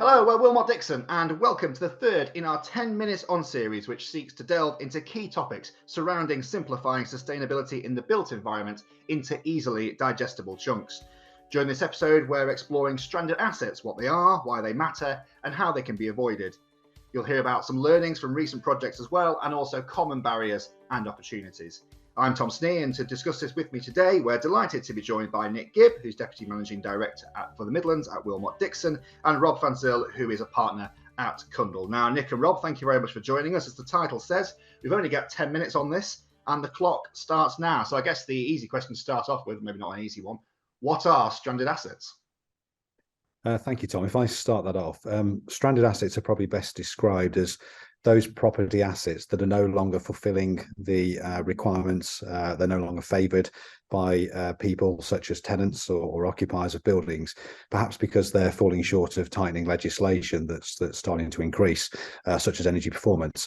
Hello, we're Wilmot Dixon, and welcome to the third in our 10 Minutes On series, which seeks to delve into key topics surrounding simplifying sustainability in the built environment into easily digestible chunks. During this episode, we're exploring stranded assets, what they are, why they matter, and how they can be avoided. You'll hear about some learnings from recent projects as well, and also common barriers and opportunities. I'm Tom Snee, and to discuss this with me today, we're delighted to be joined by Nick Gibb, who's Deputy Managing Director for the Midlands at Wilmot Dixon, and Rob van Zyl, who is a partner at Cundall. Now, Nick and Rob, thank you very much for joining us. As the title says, we've only got 10 minutes on this, and the clock starts now. So I guess the easy question to start off with, maybe not an easy one, what are stranded assets? Thank you, Tom. If I start that off, stranded assets are probably best described as those property assets that are no longer fulfilling the requirements. They're no longer favoured by people such as tenants or occupiers of buildings, perhaps because they're falling short of tightening legislation that's starting to increase, such as energy performance.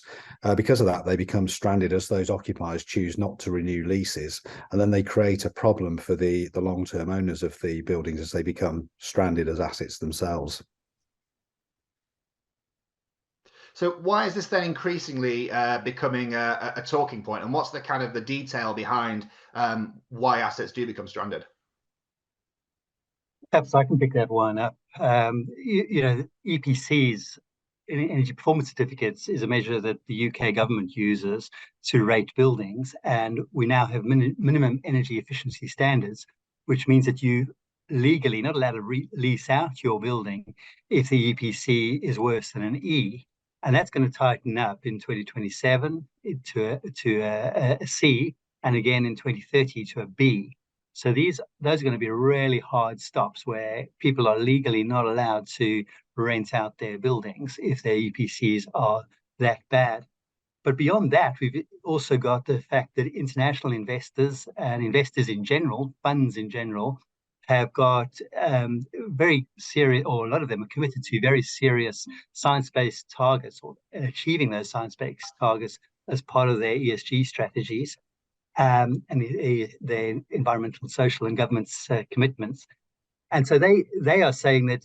Because of that, they become stranded as those occupiers choose not to renew leases, and then they create a problem for the long-term owners of the buildings as they become stranded as assets themselves. So why is this then increasingly becoming a talking point, and what's the kind of the detail behind why assets do become stranded? Perhaps I can pick that one up. EPCs, energy performance certificates, is a measure that the UK government uses to rate buildings, and we now have minimum energy efficiency standards, which means that you legally not allowed to lease out your building if the EPC is worse than an E. And that's going to tighten up in 2027 to a C, and again in 2030 to a B. So those are going to be really hard stops where people are legally not allowed to rent out their buildings if their EPCs are that bad. But beyond that, we've also got the fact that international investors and investors in general, funds in general, have got very serious, or a lot of them are committed to very serious science-based targets, or achieving those science-based targets as part of their ESG strategies and their environmental, social, and governance commitments. And so they are saying that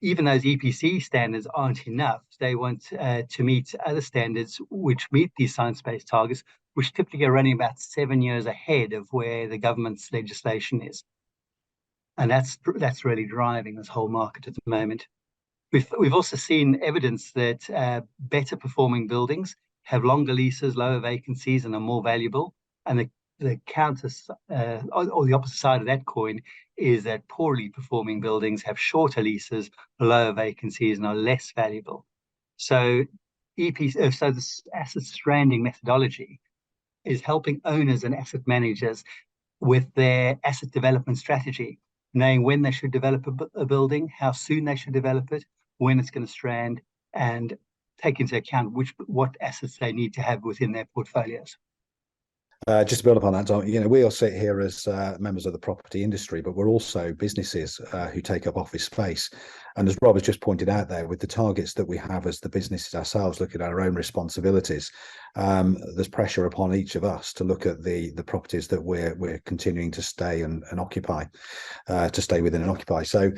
even those EPC standards aren't enough. They want to meet other standards which meet these science-based targets, which typically are running about 7 years ahead of where the government's legislation is. And that's really driving this whole market at the moment. We've also seen evidence that better performing buildings have longer leases, lower vacancies, and are more valuable. And the counter or the opposite side of that coin is that poorly performing buildings have shorter leases, lower vacancies, and are less valuable. So this asset stranding methodology is helping owners and asset managers with their asset development strategy, knowing when they should develop a building, how soon they should develop it, when it's going to strand, and take into account what assets they need to have within their portfolios. Just to build upon that, Tom, we all sit here as members of the property industry, but we're also businesses who take up office space. And as Rob has just pointed out there, with the targets that we have as the businesses ourselves, looking at our own responsibilities, there's pressure upon each of us to look at the properties that we're continuing to stay and occupy, to stay within and occupy. So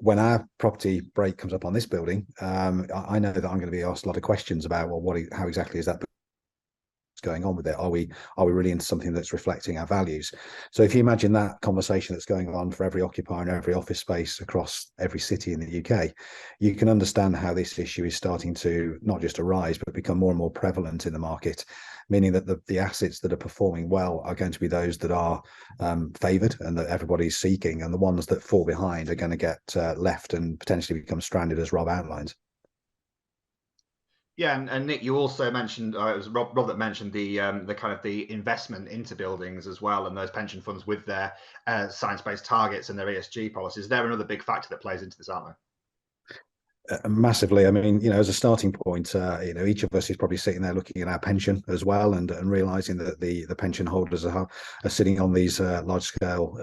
when our property break comes up on this building, I know that I'm going to be asked a lot of questions about, well, how exactly is that going on with it? Are we really into something that's reflecting our values? So if you imagine that conversation that's going on for every occupier in every office space across every city in the UK, you can understand how this issue is starting to not just arise but become more and more prevalent in the market, meaning that the assets that are performing well are going to be those that are favoured and that everybody's seeking, and the ones that fall behind are going to get left and potentially become stranded, as Rob outlined. Yeah, and Nick, you also mentioned, it was Rob that mentioned the kind of the investment into buildings as well, and those pension funds with their science-based targets and their ESG policies. They're another big factor that plays into this, aren't they? Massively. I mean, as a starting point, each of us is probably sitting there looking at our pension as well, and realizing that the pension holders are sitting on these large scale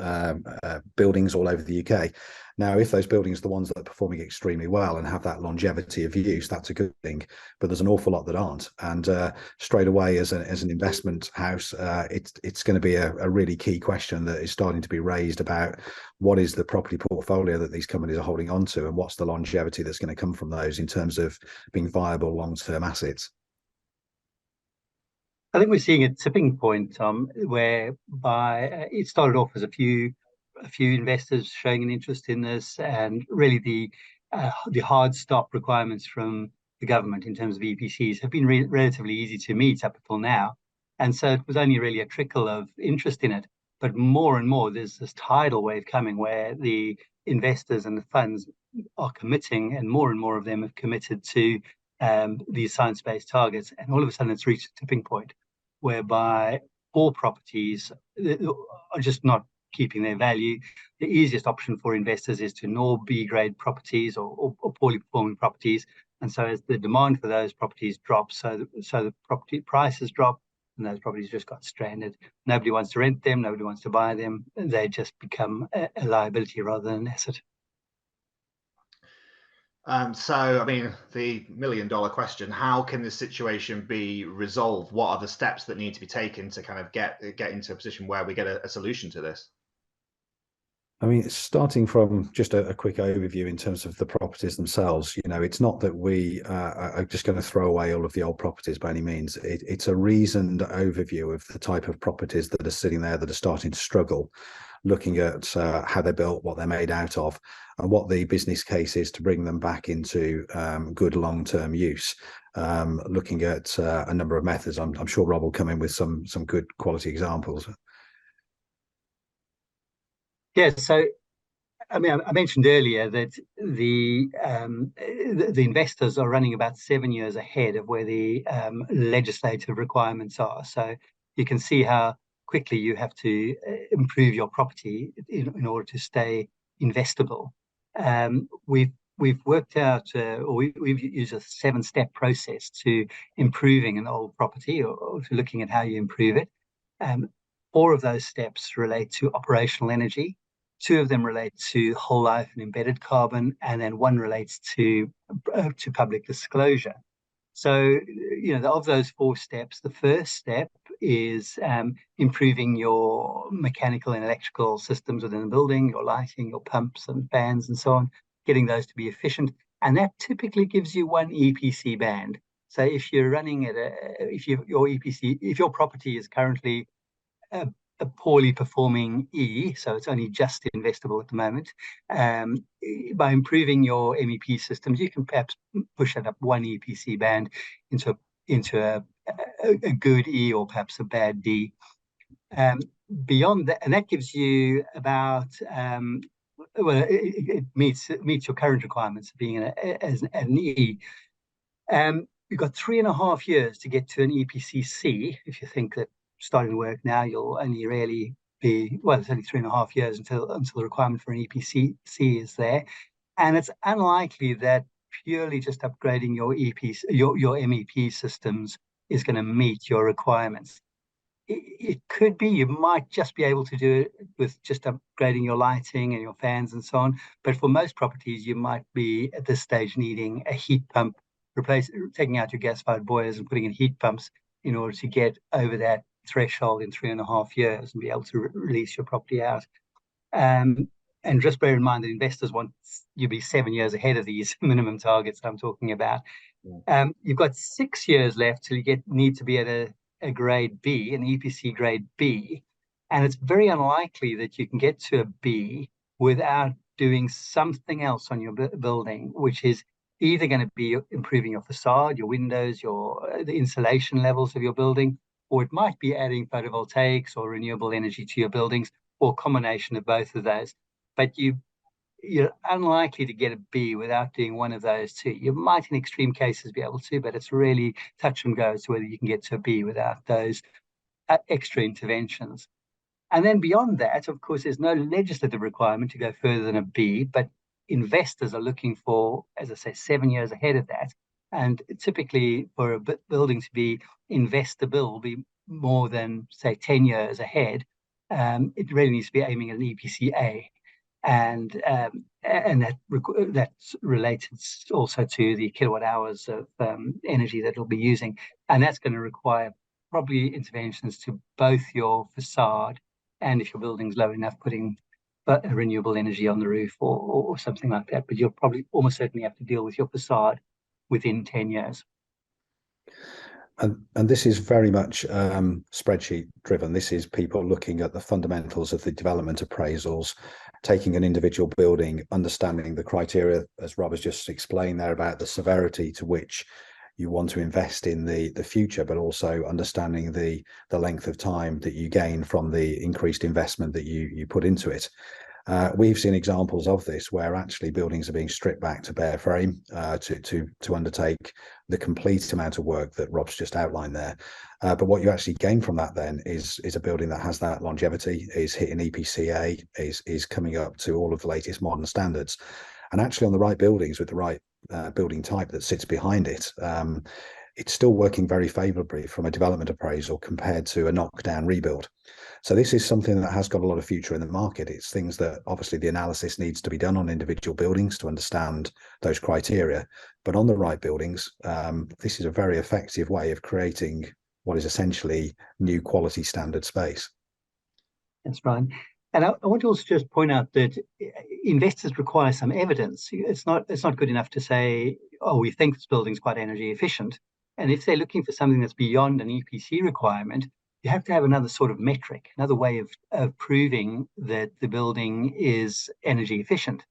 buildings all over the UK. Now, if those buildings are the ones that are performing extremely well and have that longevity of use, that's a good thing. But there's an awful lot that aren't. And straight away, as an investment house, it's going to be a really key question that is starting to be raised about what is the property portfolio that these companies are holding on to, and what's the longevity that's going to come from those in terms of being viable long-term assets. I think we're seeing a tipping point, Tom, whereby it started off as a few investors showing an interest in this, and really the hard stop requirements from the government in terms of EPCs have been relatively easy to meet up until now, and so it was only really a trickle of interest in it. But more and more, there's this tidal wave coming where the investors and the funds are committing, and more of them have committed to these science-based targets, and all of a sudden it's reached a tipping point whereby all properties are just not keeping their value. The easiest option for investors is to ignore B-grade properties or poorly performing properties. And so as the demand for those properties drops, so the property prices drop, and those properties just got stranded. Nobody wants to rent them, nobody wants to buy them. They just become a liability rather than an asset. So, I mean, the million-dollar question: how can this situation be resolved? What are the steps that need to be taken to kind of get into a position where we get a solution to this? I mean, starting from just a quick overview in terms of the properties themselves, it's not that we are just going to throw away all of the old properties by any means. It's a reasoned overview of the type of properties that are sitting there that are starting to struggle, looking at how they're built, what they're made out of, and what the business case is to bring them back into good long-term use. Looking at a number of methods. I'm sure Rob will come in with some good quality examples. Yeah, so I mean, I mentioned earlier that the investors are running about 7 years ahead of where the legislative requirements are. So you can see how quickly you have to improve your property in order to stay investable. We've worked out, or we've used a 7-step process to improving an old property, or to looking at how you improve it. 4 of those steps relate to operational energy. 2 of them relate to whole life and embedded carbon, and then 1 relates to public disclosure. So, of those 4 steps, the first step is improving your mechanical and electrical systems within the building, your lighting, your pumps and fans and so on, getting those to be efficient. And that typically gives you 1 EPC band. So if you're running at if your property is currently a poorly performing E, so it's only just investable at the moment, by improving your MEP systems, you can perhaps push that up 1 EPC band into a good E, or perhaps a bad D. Beyond that, and that gives you about it meets your current requirements of being an E. You've got 3.5 years to get to an EPC C. If you think that starting work now, you'll only really be, well, it's only 3.5 years until the requirement for an EPC C is there. And it's unlikely that purely just upgrading your your MEP systems is going to meet your requirements. It could be you might just be able to do it with just upgrading your lighting and your fans and so on. But for most properties, you might be at this stage needing a heat pump, taking out your gas-fired boilers and putting in heat pumps in order to get over that threshold in 3.5 years and be able to release your property out. And just bear in mind that investors want you to be 7 years ahead of these minimum targets I'm talking about. You've got 6 years left till you need to be at a grade B, an EPC grade B. And it's very unlikely that you can get to a B without doing something else on your building, which is either going to be improving your facade, your windows, the insulation levels of your building, or it might be adding photovoltaics or renewable energy to your buildings, or a combination of both of those. But you're unlikely to get a B without doing one of those 2. You might, in extreme cases, be able to, but it's really touch and go as to whether you can get to a B without those extra interventions. And then beyond that, of course, there's no legislative requirement to go further than a B, but investors are looking for, as I say, 7 years ahead of that. And typically for a building to be investable, be more than, say, 10 years ahead, it really needs to be aiming at an EPC A. and that's related also to the kilowatt hours of energy that it'll be using, and that's going to require probably interventions to both your facade and, if your building's low enough, putting renewable energy on the roof or something like that. But you'll probably almost certainly have to deal with your facade within 10 years. And this is very much spreadsheet driven. This is people looking at the fundamentals of the development appraisals, taking an individual building, understanding the criteria, as Rob has just explained there, about the severity to which you want to invest in the future, but also understanding the length of time that you gain from the increased investment that you put into it. We've seen examples of this where actually buildings are being stripped back to bare frame to undertake the complete amount of work that Rob's just outlined there. But what you actually gain from that then is a building that has that longevity, is hitting EPC-A, is coming up to all of the latest modern standards. And actually on the right buildings with the right building type that sits behind it, it's still working very favourably from a development appraisal compared to a knockdown rebuild. So this is something that has got a lot of future in the market. It's things that obviously the analysis needs to be done on individual buildings to understand those criteria. But on the right buildings, this is a very effective way of creating what is essentially new quality standard space. That's right. And I want to also just point out that investors require some evidence. It's not good enough to say, oh, we think this building's quite energy efficient. And if they're looking for something that's beyond an EPC requirement, you have to have another sort of metric, another way of proving that the building is energy efficient.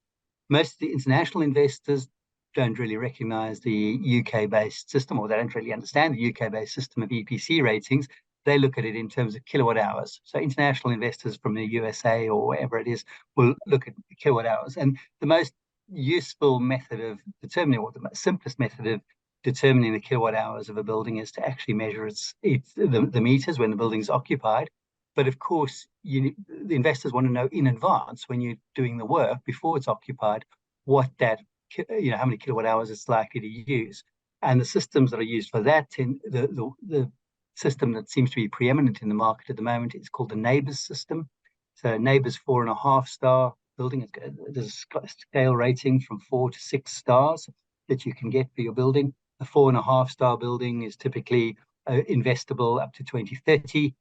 Most of the international investors don't really recognize the UK-based system, or they don't really understand the UK-based system of EPC ratings. They look at it in terms of kilowatt hours. So international investors from the USA or wherever it is will look at kilowatt hours. And the most useful method of determining, or the simplest method of determining the kilowatt hours of a building, is to actually measure the meters when the building's occupied. But of course, the investors want to know in advance, when you're doing the work before it's occupied, what that, how many kilowatt hours it's likely to use. And the systems that are used for that, the system that seems to be preeminent in the market at the moment is called the NABERS system. So NABERS 4.5-star building. There's a scale rating from 4 to 6 stars that you can get for your building. A 4.5-star building is typically investable up to 2030,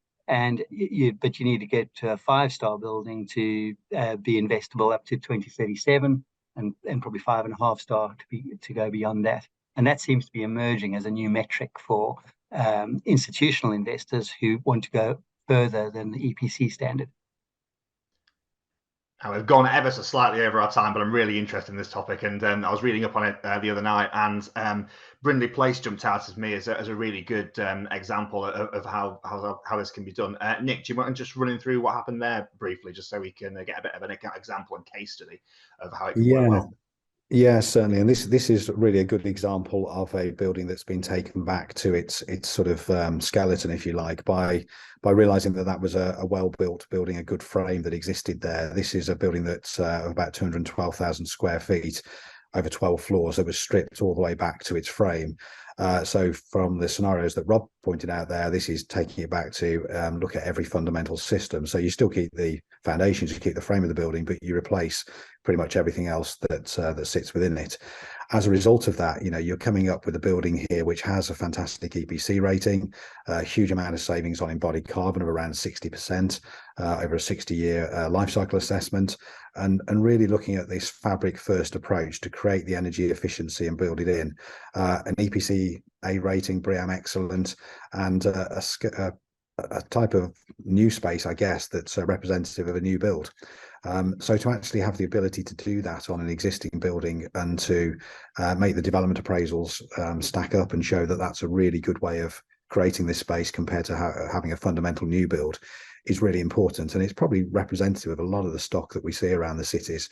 but you need to get to a 5-star building to be investable up to 2037, and probably 5.5-star to go beyond that. And that seems to be emerging as a new metric for institutional investors who want to go further than the EPC standard. Now, we've gone ever so slightly over our time, but I'm really interested in this topic, and I was reading up on it the other night, and Brindley Place jumped out at me as a really good example of how this can be done. Nick, do you mind just running through what happened there briefly, just so we can get a bit of an example and case study of how it can work well? Yeah, certainly. And this is really a good example of a building that's been taken back to its sort of skeleton, if you like, by realizing that was a well-built building, a good frame that existed there. This is a building that's about 212,000 square feet, over 12 floors, that was stripped all the way back to its frame. So from the scenarios that Rob pointed out there, this is taking it back to look at every fundamental system. So you still keep the foundations, you keep the frame of the building, but you replace pretty much everything else that sits within it. As a result of that, you're coming up with a building here which has a fantastic EPC rating, a huge amount of savings on embodied carbon of around 60% over a 60-year life cycle assessment, and really looking at this fabric first approach to create the energy efficiency and build it in. An EPC A rating, BREEAM excellent, and a type of new space, I guess, that's representative of a new build. So to actually have the ability to do that on an existing building and to make the development appraisals stack up and show that that's a really good way of creating this space compared to having a fundamental new build is really important, and it's probably representative of a lot of the stock that we see around the cities.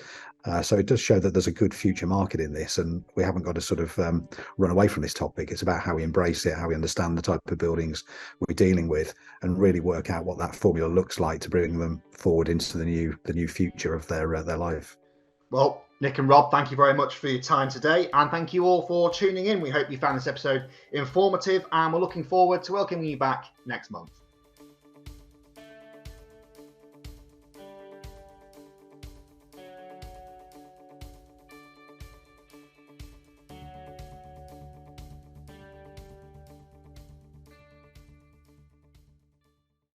So it does show that there's a good future market in this, and we haven't got to sort of run away from this topic. It's about how we embrace it, how we understand the type of buildings we're dealing with, and really work out what that formula looks like to bring them forward into the new future of their life. Well, Nick and Rob, thank you very much for your time today, and thank you all for tuning in. We hope you found this episode informative, and we're looking forward to welcoming you back next month.